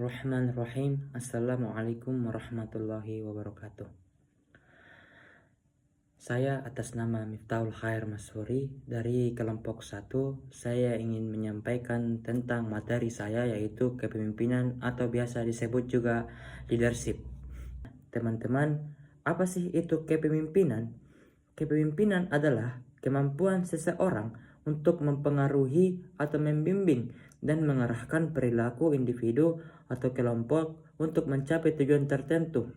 Bismillahirrahmanirrahim. Assalamualaikum warahmatullahi wabarakatuh. Saya atas nama Miftahul Khair Masuri dari kelompok 1. Saya ingin menyampaikan tentang materi saya, yaitu kepemimpinan atau biasa disebut juga leadership. Teman-teman, apa sih itu kepemimpinan? Kepemimpinan adalah kemampuan seseorang untuk mempengaruhi atau membimbing dan mengarahkan perilaku individu atau kelompok untuk mencapai tujuan tertentu.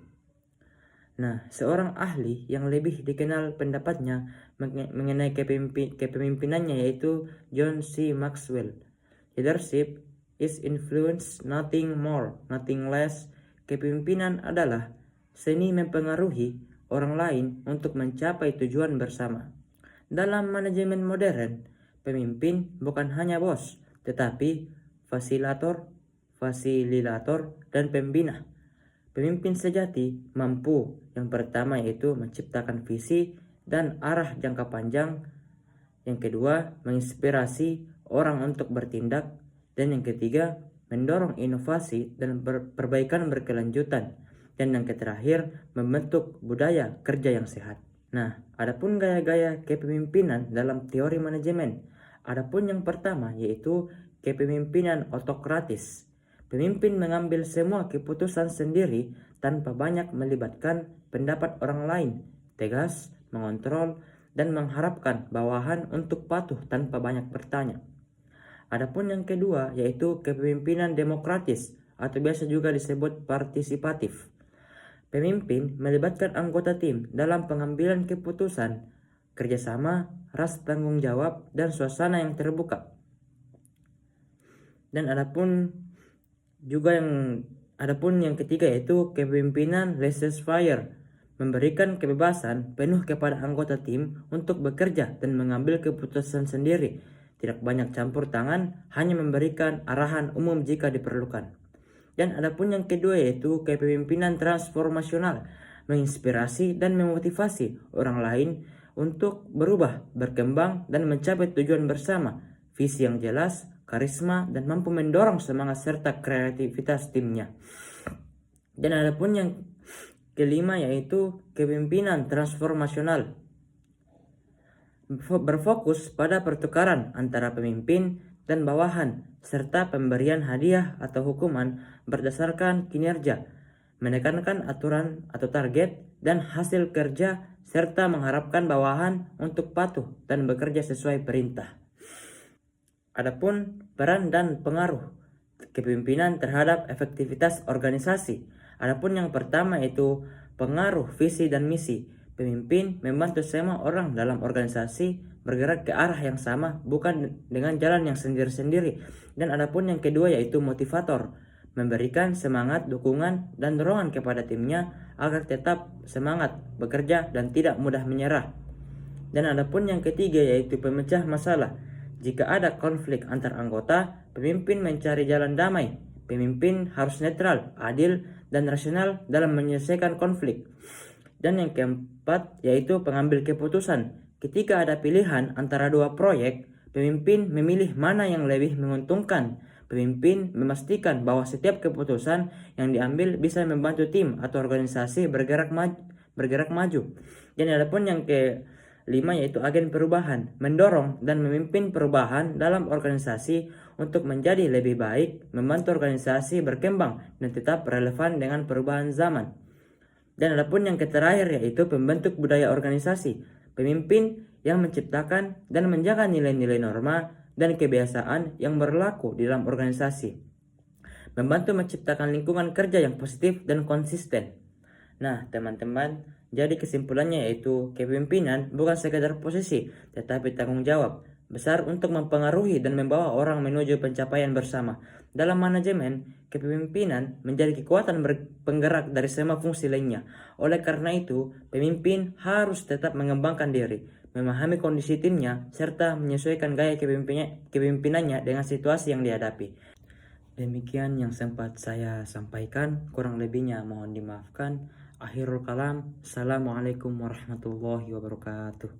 Nah, seorang ahli yang lebih dikenal pendapatnya mengenai kepemimpinannya yaitu John C. Maxwell. Leadership is influence, nothing more, nothing less. Kepemimpinan adalah seni mempengaruhi orang lain untuk mencapai tujuan bersama. Dalam manajemen modern, pemimpin bukan hanya bos, tetapi fasilitator, dan pembina. Pemimpin sejati mampu, yang pertama yaitu menciptakan visi dan arah jangka panjang. Yang kedua, menginspirasi orang untuk bertindak. Dan yang ketiga, mendorong inovasi dan perbaikan berkelanjutan. Dan yang terakhir, membentuk budaya kerja yang sehat. Nah, adapun gaya-gaya kepemimpinan dalam teori manajemen. Adapun yang pertama yaitu kepemimpinan otokratis. Pemimpin mengambil semua keputusan sendiri tanpa banyak melibatkan pendapat orang lain, tegas, mengontrol, dan mengharapkan bawahan untuk patuh tanpa banyak bertanya. Adapun yang kedua yaitu kepemimpinan demokratis atau biasa juga disebut partisipatif. Pemimpin melibatkan anggota tim dalam pengambilan keputusan, kerjasama, rasa tanggung jawab, dan suasana yang terbuka. Dan adapun yang ketiga yaitu kepemimpinan laissez-faire, memberikan kebebasan penuh kepada anggota tim untuk bekerja dan mengambil keputusan sendiri, tidak banyak campur tangan, hanya memberikan arahan umum jika diperlukan. Dan adapun yang kedua yaitu kepemimpinan transformasional, menginspirasi dan memotivasi orang lain untuk berubah, berkembang, dan mencapai tujuan bersama, visi yang jelas, karisma, dan mampu mendorong semangat serta kreativitas timnya. Dan adapun yang kelima yaitu kepemimpinan transformasional, berfokus pada pertukaran antara pemimpin dan bawahan serta pemberian hadiah atau hukuman berdasarkan kinerja, menekankan aturan atau target dan hasil kerja serta mengharapkan bawahan untuk patuh dan bekerja sesuai perintah. Adapun peran dan pengaruh kepemimpinan terhadap efektivitas organisasi. Adapun yang pertama yaitu pengaruh visi dan misi. Pemimpin membantu semua orang dalam organisasi bergerak ke arah yang sama, bukan dengan jalan yang sendiri-sendiri. Dan adapun yang kedua yaitu motivator, memberikan semangat, dukungan, dan dorongan kepada timnya agar tetap semangat bekerja dan tidak mudah menyerah. Dan adapun yang ketiga yaitu pemecah masalah. Jika ada konflik antar anggota, pemimpin mencari jalan damai. Pemimpin harus netral, adil, dan rasional dalam menyelesaikan konflik. Dan yang keempat yaitu pengambil keputusan. Ketika ada pilihan antara dua proyek, pemimpin memilih mana yang lebih menguntungkan. Pemimpin memastikan bahwa setiap keputusan yang diambil bisa membantu tim atau organisasi bergerak maju. Dan adapun yang kelima yaitu agen perubahan, mendorong dan memimpin perubahan dalam organisasi untuk menjadi lebih baik, membantu organisasi berkembang dan tetap relevan dengan perubahan zaman. Dan adapun yang terakhir yaitu pembentuk budaya organisasi, pemimpin yang menciptakan dan menjaga nilai-nilai norma dan kebiasaan yang berlaku di dalam organisasi, membantu menciptakan lingkungan kerja yang positif dan konsisten. Nah, teman-teman, jadi kesimpulannya yaitu kepemimpinan bukan sekadar posisi, tetapi tanggung jawab besar untuk mempengaruhi dan membawa orang menuju pencapaian bersama. Dalam manajemen, kepemimpinan menjadi kekuatan penggerak dari semua fungsi lainnya. Oleh karena itu, pemimpin harus tetap mengembangkan diri, memahami kondisi timnya, serta menyesuaikan gaya kepemimpinannya dengan situasi yang dihadapi. Demikian yang sempat saya sampaikan, kurang lebihnya mohon dimaafkan. Akhirul kalam, Assalamualaikum warahmatullahi wabarakatuh.